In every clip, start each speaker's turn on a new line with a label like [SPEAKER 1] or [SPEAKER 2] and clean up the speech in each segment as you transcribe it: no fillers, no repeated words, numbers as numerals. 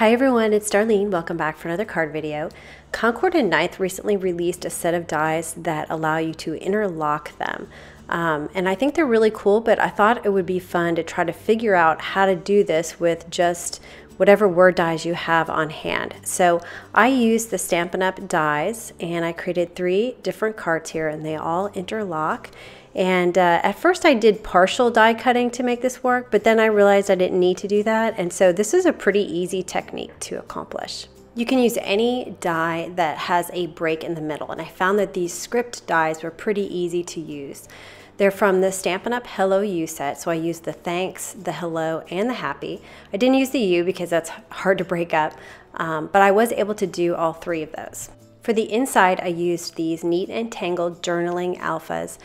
[SPEAKER 1] Hi everyone, it's Darlene. Welcome back for another card video. Concord and Ninth recently released a set of dies that allow you to interlock them. And I think they're really cool, but I thought it would be fun to try to figure out how to do this with just whatever word dies you have on hand. So I used the Stampin' Up! Dies and I created 3 different cards here and they all interlock. And at first I did partial die cutting to make this work, but then I realized I didn't need to do that. And so this is a pretty easy technique to accomplish. You can use any die that has a break in the middle. And I found that these script dies were pretty easy to use. They're from the Stampin' Up! Hello You set, so I used the thanks, the hello, and the happy. I didn't use the U because that's hard to break up, but I was able to do all 3 of those. For the inside, I used these Neat and Tangled Journaling Alphas.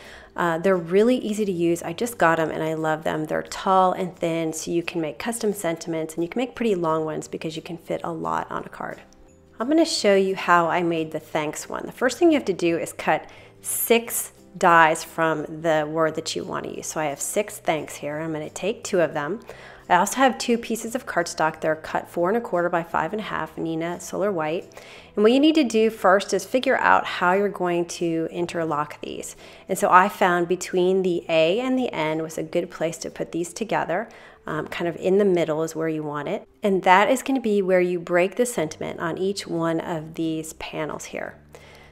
[SPEAKER 1] They're really easy to use. I just got them and I love them. They're tall and thin, so you can make custom sentiments and you can make pretty long ones because you can fit a lot on a card. I'm going to show you how I made the thanks one. The first thing you have to do is cut 6 dies from the word that you want to use. So I have 6 thanks here. I'm going to take 2 of them. I also have 2 pieces of cardstock. They're cut 4 1/4 by 5 1/2 Nina Solar White. And what you need to do first is figure out how you're going to interlock these. And so I found between the A and the N was a good place to put these together. Kind of in the middle is where you want it. And that is going to be where you break the sentiment on each one of these panels here.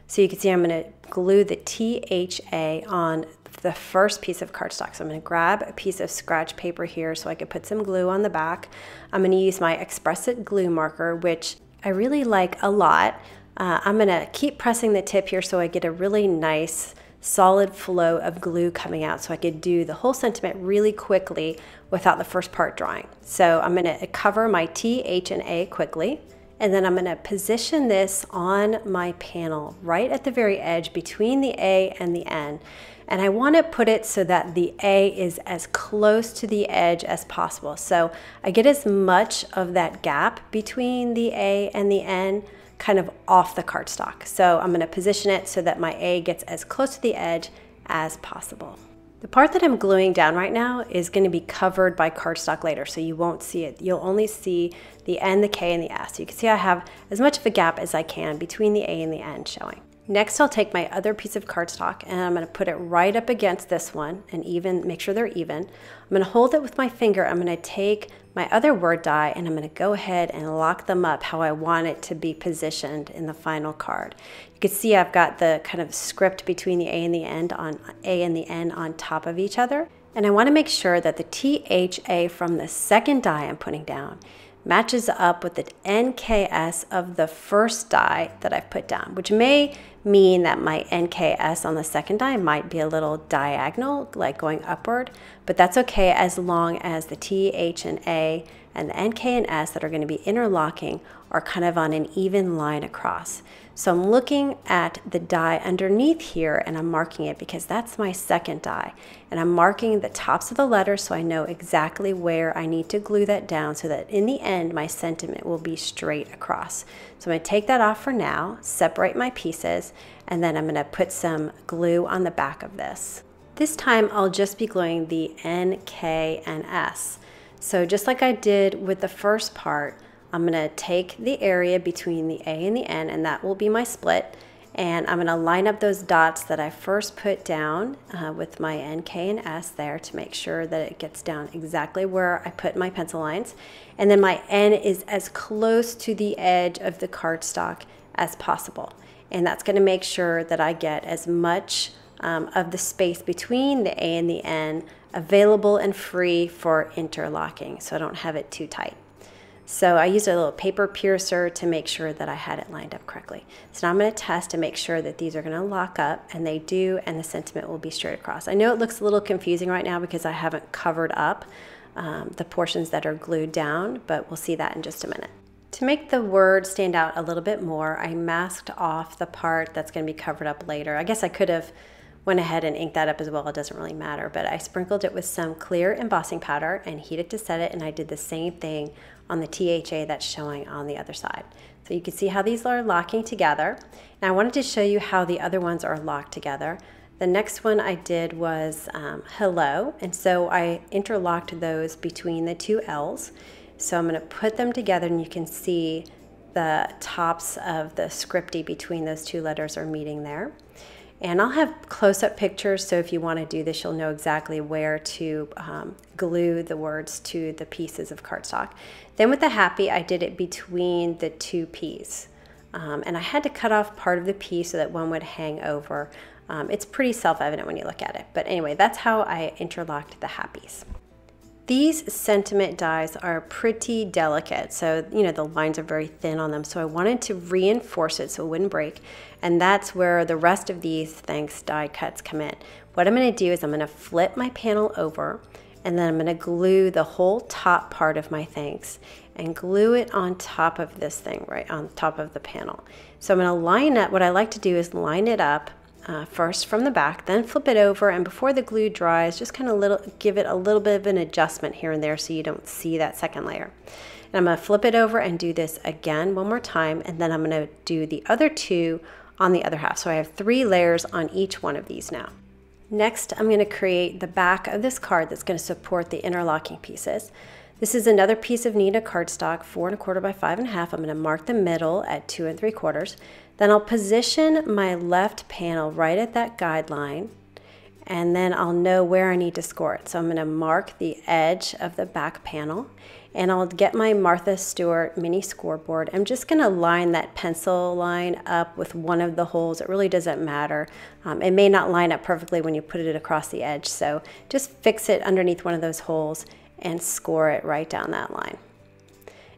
[SPEAKER 1] So you can see I'm going to glue the THA on the first piece of cardstock. So I'm going to grab a piece of scratch paper here so I could put some glue on the back. I'm going to use my Express It glue marker, which I really like a lot. I'm going to keep pressing the tip here so I get a really nice solid flow of glue coming out so I could do the whole sentiment really quickly without the first part drying. So I'm going to cover my T, H, and A quickly. And then I'm going to position this on my panel right at the very edge between the A and the N. And I want to put it so that the A is as close to the edge as possible. So I get as much of that gap between the A and the N kind of off the cardstock. So I'm going to position it so that my A gets as close to the edge as possible. The part that I'm gluing down right now is going to be covered by cardstock later, so you won't see it. You'll only see the N, the K, and the S. So you can see I have as much of a gap as I can between the A and the N showing. Next, I'll take my other piece of cardstock and I'm going to put it right up against this one and make sure they're even. I'm going to hold it with my finger. I'm going to take my other word die and I'm going to go ahead and lock them up how I want it to be positioned in the final card. You can see I've got the kind of script between the A and the N on top of each other. And I want to make sure that the THA from the second die I'm putting down matches up with the NKS of the first die that I've put down, which may mean that my NKS on the second die might be a little diagonal, like going upward, but that's okay as long as the T, H, and A and the NK and S that are going to be interlocking are kind of on an even line across. So I'm looking at the die underneath here and I'm marking it because that's my second die. And I'm marking the tops of the letters so I know exactly where I need to glue that down so that in the end my sentiment will be straight across. So I'm going to take that off for now, separate my pieces, and then I'm going to put some glue on the back of this. This time I'll just be gluing the N, K, and S. So just like I did with the first part, I'm going to take the area between the A and the N, and that will be my split. And I'm going to line up those dots that I first put down with my N, K, and S there to make sure that it gets down exactly where I put my pencil lines. And then my N is as close to the edge of the cardstock as possible. And that's going to make sure that I get as much of the space between the A and the N available and free for interlocking, so I don't have it too tight. So I used a little paper piercer to make sure that I had it lined up correctly. So now I'm going to test to make sure that these are going to lock up, and they do, and the sentiment will be straight across. I know it looks a little confusing right now because I haven't covered up the portions that are glued down, but we'll see that in just a minute. To make the word stand out a little bit more, I masked off the part that's going to be covered up later. I guess I could have went ahead and inked that up as well. It doesn't really matter, but I sprinkled it with some clear embossing powder and heated to set it, and I did the same thing on the THA that's showing on the other side. So you can see how these are locking together. And I wanted to show you how the other ones are locked together. The next one I did was hello, and so I interlocked those between the 2 L's. So I'm going to put them together, and you can see the tops of the scripty between those two letters are meeting there. And I'll have close-up pictures, so if you want to do this, you'll know exactly where to glue the words to the pieces of cardstock. Then with the happy, I did it between the two P's. And I had to cut off part of the P so that one would hang over. It's pretty self-evident when you look at it. But anyway, that's how I interlocked the happies. These sentiment dies are pretty delicate, so the lines are very thin on them, so I wanted to reinforce it so it wouldn't break, and that's where the rest of these thanks die cuts come in. What I'm going to do is I'm going to flip my panel over, and then I'm going to glue the whole top part of my thanks and glue it on top of this thing, right on top of the panel. So I'm going to line up, what I like to do is line it up first from the back, then flip it over, and before the glue dries, just kind of give it a little bit of an adjustment here and there so you don't see that second layer. And I'm going to flip it over and do this again one more time, and then I'm going to do the other two on the other half. So I have 3 layers on each one of these now. Next, I'm going to create the back of this card that's going to support the interlocking pieces. This is another piece of Neenah cardstock, 4 1/4 by 5 1/2. I'm going to mark the middle at 2 3/4. Then I'll position my left panel right at that guideline, and then I'll know where I need to score it. So I'm going to mark the edge of the back panel, and I'll get my Martha Stewart mini scoreboard. I'm just going to line that pencil line up with one of the holes. It really doesn't matter. It may not line up perfectly when you put it across the edge, so just fix it underneath one of those holes and score it right down that line.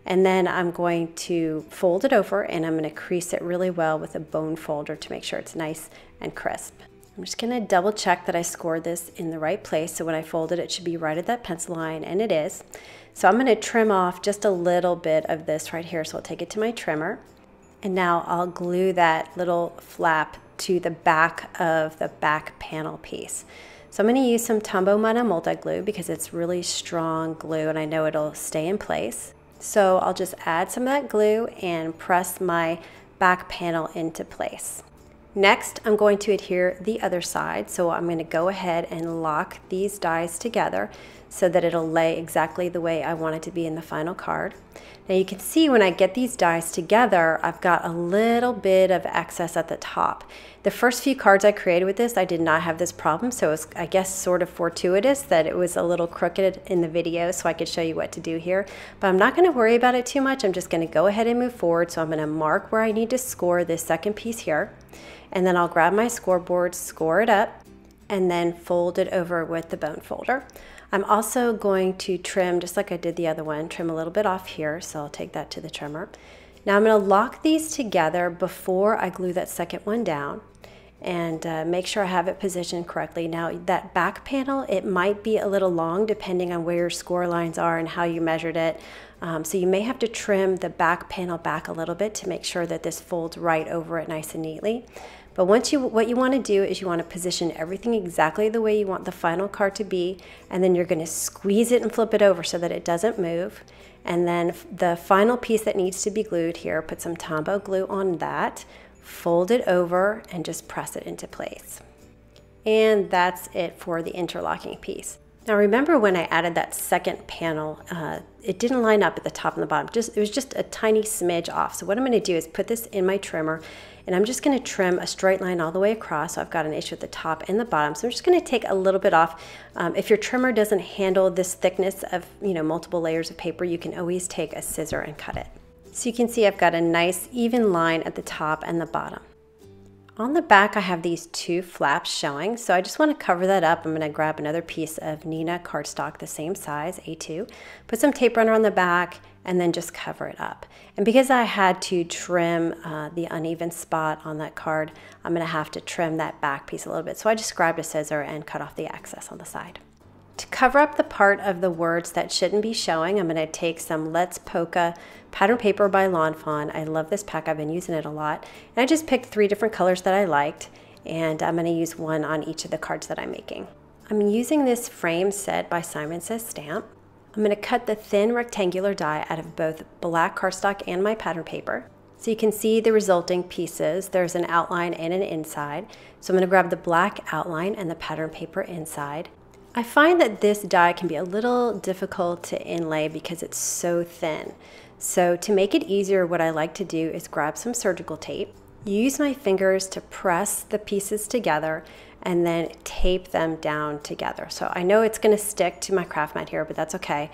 [SPEAKER 1] And then I'm going to fold it over, and I'm going to crease it really well with a bone folder to make sure it's nice and crisp. I'm just going to double check that I scored this in the right place, so when I fold it, it should be right at that pencil line, and it is. So I'm going to trim off just a little bit of this right here, so I'll take it to my trimmer, and now I'll glue that little flap to the back of the back panel piece. So I'm going to use some Tombow Mana multi-glue because it's really strong glue, and I know it'll stay in place. So I'll just add some of that glue and press my back panel into place. Next, I'm going to adhere the other side. So I'm going to go ahead and lock these dies together so that it'll lay exactly the way I want it to be in the final card. Now you can see when I get these dies together, I've got a little bit of excess at the top. The first few cards I created with this, I did not have this problem, so it was, I guess, sort of fortuitous that it was a little crooked in the video so I could show you what to do here. But I'm not going to worry about it too much. I'm just going to go ahead and move forward. So I'm going to mark where I need to score this second piece here, and then I'll grab my scoreboard, score it up, and then fold it over with the bone folder. I'm also going to trim, just like I did the other one, trim a little bit off here, so I'll take that to the trimmer. Now I'm going to lock these together before I glue that second one down, and make sure I have it positioned correctly. Now that back panel, it might be a little long depending on where your score lines are and how you measured it. So you may have to trim the back panel back a little bit to make sure that this folds right over it nice and neatly. But what you want to do is you want to position everything exactly the way you want the final card to be, and then you're going to squeeze it and flip it over so that it doesn't move. And then the final piece that needs to be glued here, put some Tombow glue on that, fold it over, and just press it into place. And that's it for the interlocking piece. Now remember when I added that second panel, it didn't line up at the top and the bottom. It was just a tiny smidge off. So what I'm going to do is put this in my trimmer, and I'm just going to trim a straight line all the way across. So I've got an issue at the top and the bottom. So I'm just going to take a little bit off. If your trimmer doesn't handle this thickness of multiple layers of paper, you can always take a scissor and cut it. So you can see I've got a nice even line at the top and the bottom. On the back, I have these 2 flaps showing, so I just want to cover that up. I'm going to grab another piece of Neenah cardstock, the same size, A2, put some tape runner on the back, and then just cover it up. And because I had to trim the uneven spot on that card, I'm going to have to trim that back piece a little bit. So I just grabbed a scissor and cut off the excess on the side. To cover up the part of the words that shouldn't be showing, I'm going to take some Let's Polka pattern paper by Lawn Fawn. I love this pack. I've been using it a lot. And I just picked 3 different colors that I liked, and I'm going to use one on each of the cards that I'm making. I'm using this frame set by Simon Says Stamp. I'm going to cut the thin rectangular die out of both black cardstock and my pattern paper. So you can see the resulting pieces. There's an outline and an inside. So I'm going to grab the black outline and the pattern paper inside. I find that this die can be a little difficult to inlay because it's so thin. So to make it easier, what I like to do is grab some surgical tape, use my fingers to press the pieces together, and then tape them down together. So I know it's going to stick to my craft mat here, but that's okay.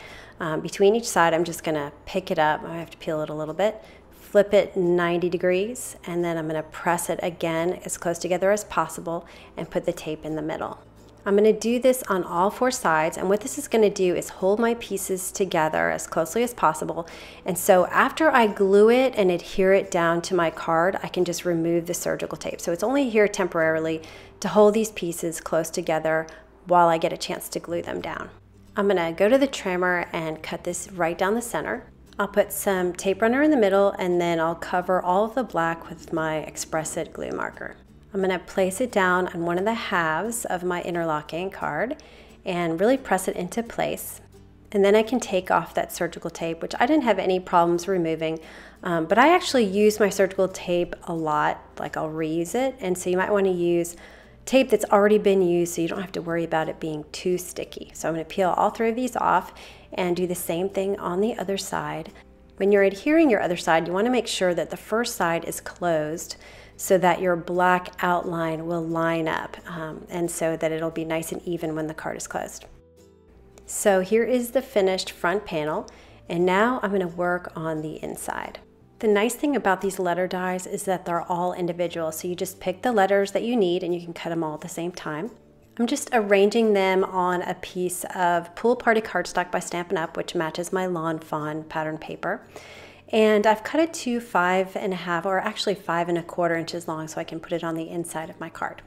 [SPEAKER 1] Between each side, I'm just going to pick it up. I have to peel it a little bit, flip it 90 degrees, and then I'm going to press it again as close together as possible and put the tape in the middle. I'm going to do this on all four sides, and what this is going to do is hold my pieces together as closely as possible. And so after I glue it and adhere it down to my card, I can just remove the surgical tape. So it's only here temporarily to hold these pieces close together while I get a chance to glue them down. I'm going to go to the trimmer and cut this right down the center. I'll put some tape runner in the middle, and then I'll cover all of the black with my Express It glue marker. I'm going to place it down on one of the halves of my interlocking card and really press it into place. And then I can take off that surgical tape, which I didn't have any problems removing, but I actually use my surgical tape a lot, like I'll reuse it. And so you might want to use tape that's already been used so you don't have to worry about it being too sticky. So I'm going to peel all three of these off and do the same thing on the other side. When you're adhering your other side, you want to make sure that the first side is closed so that your black outline will line up and so that it'll be nice and even when the card is closed. So here is the finished front panel, and now I'm going to work on the inside. The nice thing about these letter dies is that they're all individual, so you just pick the letters that you need and you can cut them all at the same time. I'm just arranging them on a piece of Pool Party cardstock by Stampin' Up, which matches my Lawn Fawn pattern paper. And I've cut it to 5.5 or actually 5.25 inches long so I can put it on the inside of my card.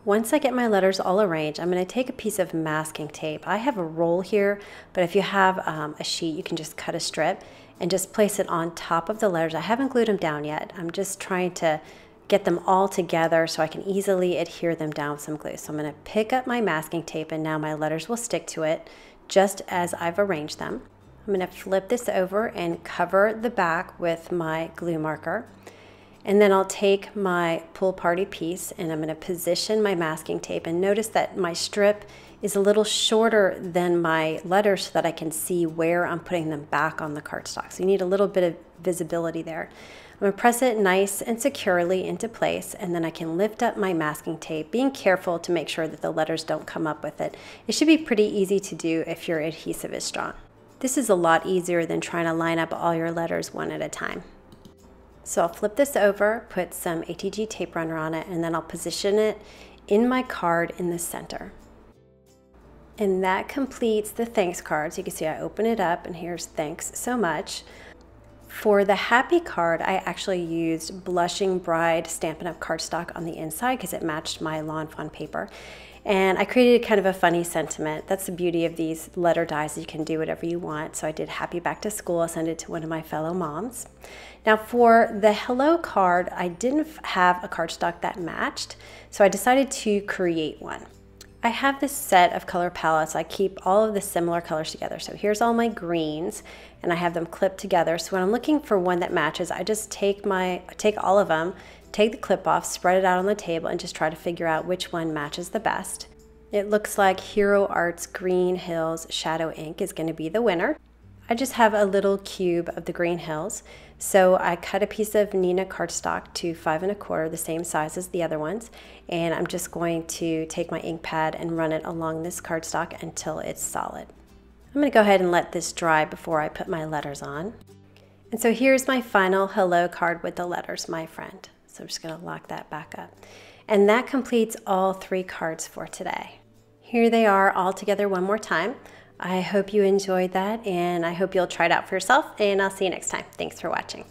[SPEAKER 1] Once I get my letters all arranged, I'm going to take a piece of masking tape. I have a roll here, but if you have a sheet, you can just cut a strip and just place it on top of the letters. I haven't glued them down yet. I'm just trying to get them all together so I can easily adhere them down with some glue. So I'm going to pick up my masking tape, and now my letters will stick to it just as I've arranged them. I'm going to flip this over and cover the back with my glue marker. And then I'll take my Pool Party piece and I'm going to position my masking tape, and notice that my strip is a little shorter than my letters so that I can see where I'm putting them back on the cardstock. So you need a little bit of visibility there. I'm going to press it nice and securely into place, and then I can lift up my masking tape, being careful to make sure that the letters don't come up with it. It should be pretty easy to do if your adhesive is strong. This is a lot easier than trying to line up all your letters one at a time. So I'll flip this over, put some ATG tape runner on it, and then I'll position it in my card in the center. And that completes the thanks card. So you can see I open it up and here's thanks so much. For the happy card, I actually used Blushing Bride Stampin' Up! Cardstock on the inside because it matched my Lawn Fawn paper. And I created kind of a funny sentiment. That's the beauty of these letter dies. You can do whatever you want. So I did Happy Back to School. I sent it to one of my fellow moms. Now for the hello card, I didn't have a cardstock that matched, so I decided to create one. I have this set of color palettes. I keep all of the similar colors together. So here's all my greens, and I have them clipped together. So when I'm looking for one that matches, I just take all of them, take the clip off, spread it out on the table, and just try to figure out which one matches the best. It looks like Hero Arts Green Hills Shadow Ink is going to be the winner. I just have a little cube of the Green Hills, so I cut a piece of Neenah cardstock to 5.25, the same size as the other ones, and I'm just going to take my ink pad and run it along this cardstock until it's solid. I'm going to go ahead and let this dry before I put my letters on. And so here's my final hello card with the letters, my friend. So I'm just going to lock that back up. And that completes all 3 cards for today. Here they are all together one more time. I hope you enjoyed that, and I hope you'll try it out for yourself, and I'll see you next time. Thanks for watching.